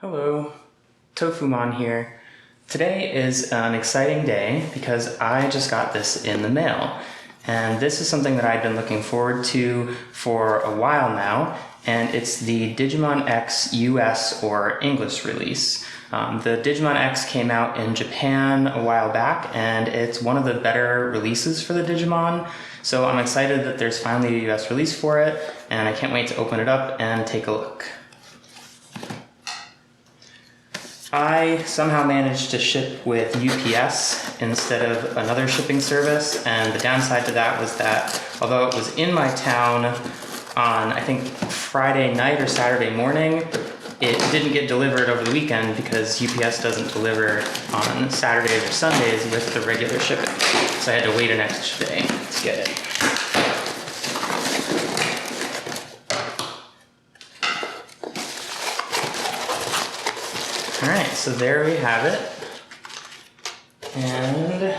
Hello, Tofumon here. Today is an exciting day because I just got this in the mail. And this is something that I've been looking forward to for a while now, and it's the Digimon X US or English release. The Digimon X came out in Japan a while back, and it's one of the better releases for the Digimon. So I'm excited that there's finally a US release for it, and I can't wait to open it up and take a look. I somehow managed to ship with UPS instead of another shipping service, and the downside to that was that although it was in my town on, I think, Friday night or Saturday morning, it didn't get delivered over the weekend because UPS doesn't deliver on Saturdays or Sundays with the regular shipping. So I had to wait an extra day to get it. Alright, so there we have it, and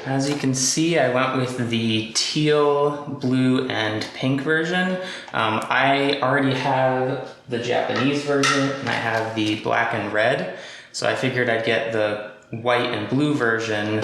as you can see I went with the teal, blue, and pink version. I already have the Japanese version and I have the black and red, so I figured I'd get the white and blue version,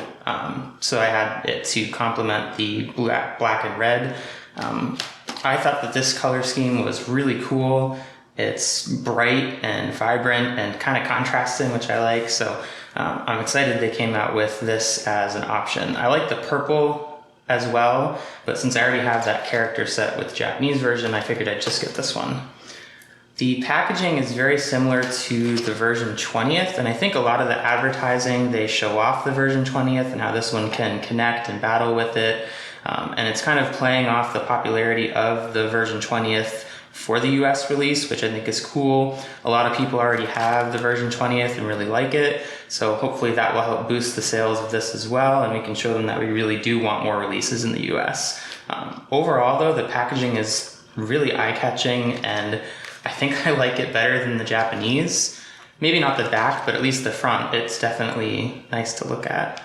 so I had it to complement the black and red. I thought that this color scheme was really cool. It's bright and vibrant and kind of contrasting, which I like, so I'm excited they came out with this as an option. I like the purple as well, but since I already have that character set with the Japanese version, I figured I'd just get this one. The packaging is very similar to the version 20th, and I think a lot of the advertising, they show off the version 20th and how this one can connect and battle with it, and it's kind of playing off the popularity of the version 20th for the US release, which I think is cool. A lot of people already have the version 20th and really like it, so hopefully that will help boost the sales of this as well, and we can show them that we really do want more releases in the US. Overall though, the packaging is really eye-catching, and I think I like it better than the Japanese. Maybe not the back, but at least the front, it's definitely nice to look at.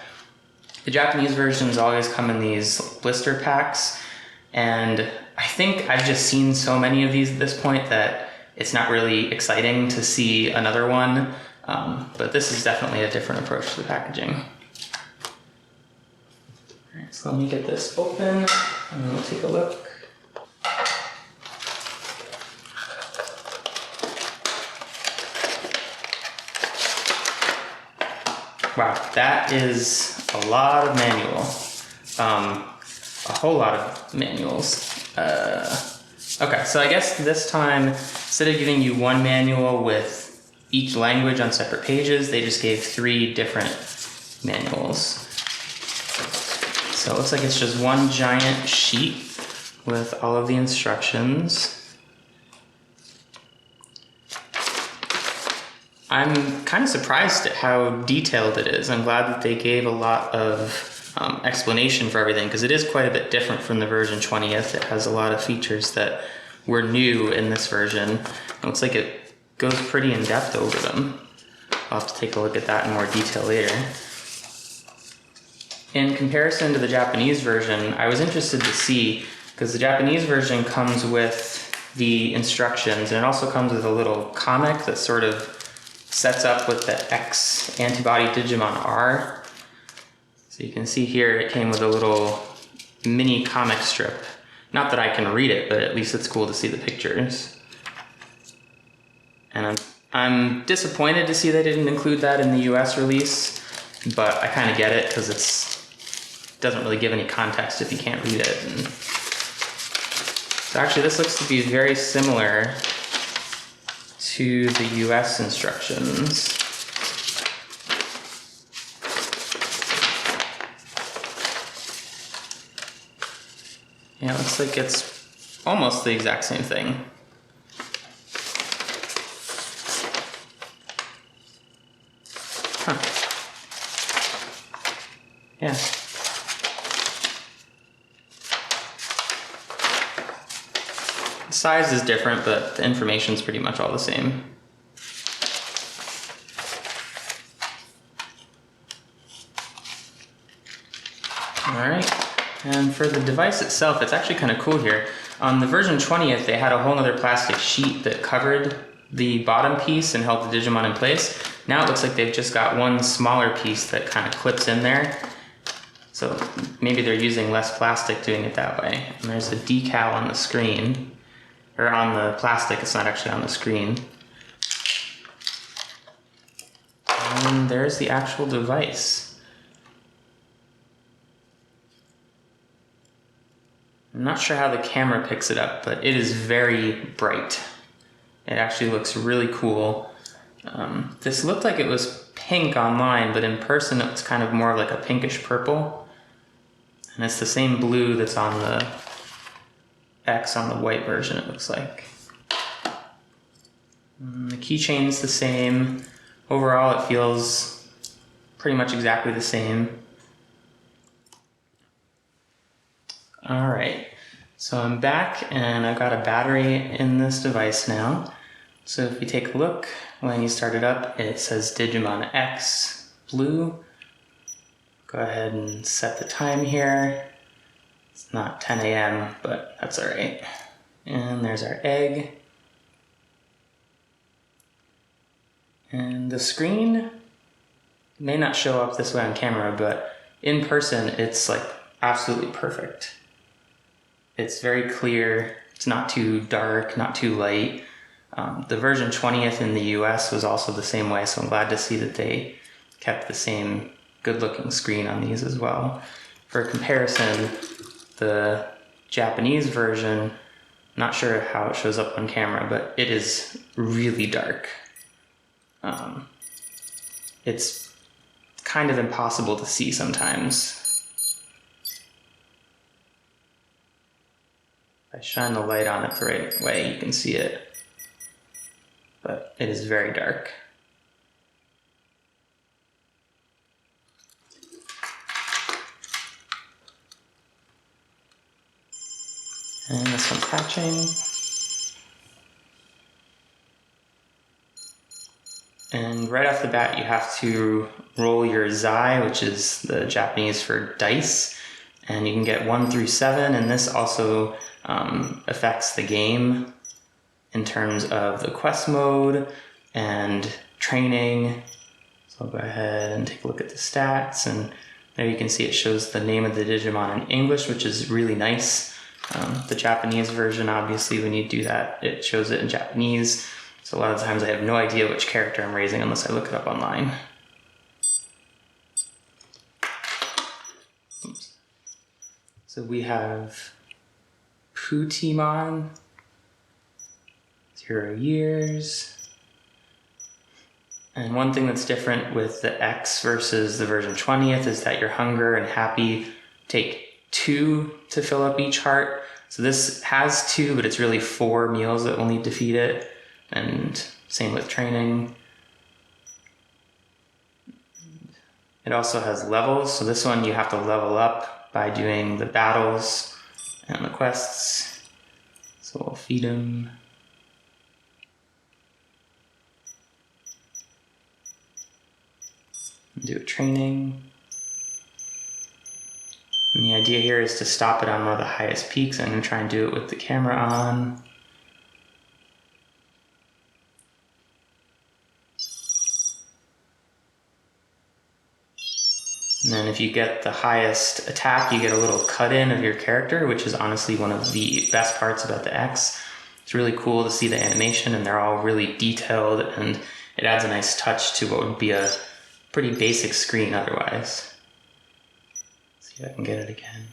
The Japanese versions always come in these blister packs, and I think I've just seen so many of these at this point that it's not really exciting to see another one, but this is definitely a different approach to the packaging. All right, so let me get this open and we'll take a look. Wow, that is a lot of manual. A whole lot of manuals. Okay, so I guess this time, instead of giving you one manual with each language on separate pages, they just gave 3 different manuals. So it looks like it's just one giant sheet with all of the instructions. I'm kind of surprised at how detailed it is. I'm glad that they gave a lot of explanation for everything, because it is quite a bit different from the version 20th. It has a lot of features that were new in this version. It looks like it goes pretty in depth over them. I'll have to take a look at that in more detail later. In comparison to the Japanese version, I was interested to see, because the Japanese version comes with the instructions, and it also comes with a little comic that sort of sets up with the X antibody Digimon R. So you can see here it came with a little mini comic strip. Not that I can read it, but at least it's cool to see the pictures. And I'm disappointed to see they didn't include that in the US release, but I kind of get it because it doesn't really give any context if you can't read it. And so actually this looks to be very similar to the US instructions. Yeah, it looks like it's almost the exact same thing. Huh. Yeah. The size is different, but the information's pretty much all the same. All right. And for the device itself, it's actually kind of cool here. On the version 20th, they had a whole other plastic sheet that covered the bottom piece and held the Digimon in place. Now it looks like they've just got one smaller piece that kind of clips in there. So maybe they're using less plastic doing it that way. And there's a decal on the screen, or on the plastic, it's not actually on the screen. And there's the actual device. I'm not sure how the camera picks it up, but it is very bright. It actually looks really cool. This looked like it was pink online, but in person it was kind of more like a pinkish purple. And it's the same blue that's on the X on the white version, it looks like. The keychain's the same. Overall, it feels pretty much exactly the same. All right, so I'm back and I've got a battery in this device now. So if you take a look, when you start it up, it says Digimon X blue. Go ahead and set the time here. It's not 10 a.m., but that's all right. And there's our egg. And the screen may not show up this way on camera, but in person, it's like absolutely perfect. It's very clear. It's not too dark, not too light. The version 20th in the US was also the same way, so I'm glad to see that they kept the same good-looking screen on these as well. For comparison, the Japanese version, not sure how it shows up on camera, but it is really dark. It's kind of impossible to see sometimes. If I shine the light on it the right way, you can see it. But it is very dark. And this one's hatching. And right off the bat, you have to roll your Zai, which is the Japanese for dice. And you can get 1 through 7, and this also affects the game in terms of the quest mode and training. So I'll go ahead and take a look at the stats, and there you can see it shows the name of the Digimon in English, which is really nice. The Japanese version, obviously, when you do that, it shows it in Japanese. So a lot of times I have no idea which character I'm raising unless I look it up online. Oops. So we have Putimon, 0 years. And one thing that's different with the X versus the version 20th is that your hunger and happy take 2 to fill up each heart. So this has 2, but it's really 4 meals that will need to feed it. And same with training. It also has levels. So this one you have to level up by doing the battles and the quests. So we'll feed him. Do a training. And the idea here is to stop it on one of the highest peaks. I'm going to try and do it with the camera on. And then if you get the highest attack, you get a little cut-in of your character, which is honestly one of the best parts about the X. It's really cool to see the animation, and they're all really detailed, and it adds a nice touch to what would be a pretty basic screen otherwise. Let's see if I can get it again.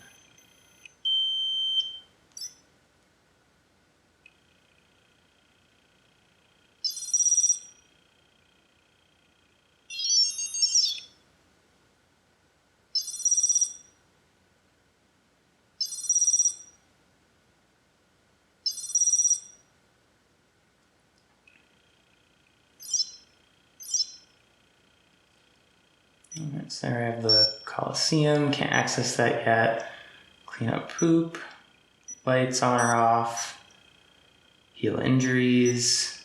Alright, so there I have the Coliseum, can't access that yet. Clean up poop, lights on or off, heal injuries.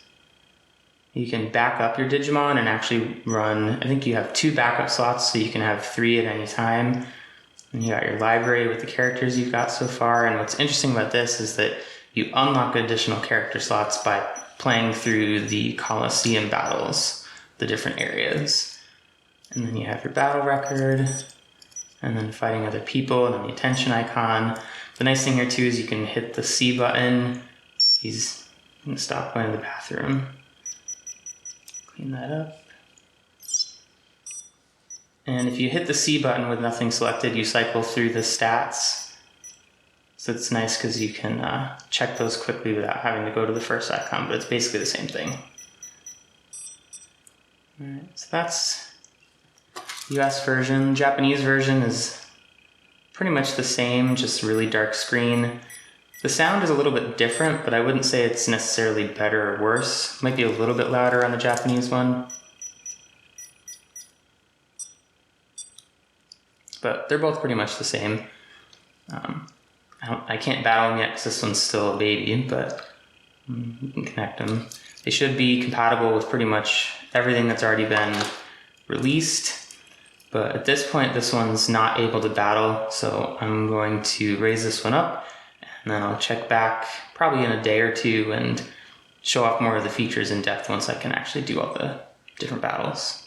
You can back up your Digimon and actually run, I think you have 2 backup slots, so you can have 3 at any time. And you got your library with the characters you've got so far, and what's interesting about this is that you unlock additional character slots by playing through the Coliseum battles, the different areas. And then you have your battle record, and then fighting other people, and then the attention icon. The nice thing here too is you can hit the C button. He's gonna stop going to the bathroom. Clean that up. And if you hit the C button with nothing selected, you cycle through the stats. So it's nice because you can check those quickly without having to go to the first icon, but it's basically the same thing. All right, so that's US version. Japanese version is pretty much the same, just really dark screen. The sound is a little bit different, but I wouldn't say it's necessarily better or worse. Might be a little bit louder on the Japanese one. But they're both pretty much the same. I can't battle them yet because this one's still a baby, but you can connect them. They should be compatible with pretty much everything that's already been released. But at this point, this one's not able to battle, so I'm going to raise this one up, and then I'll check back probably in a day or two and show off more of the features in depth once I can actually do all the different battles.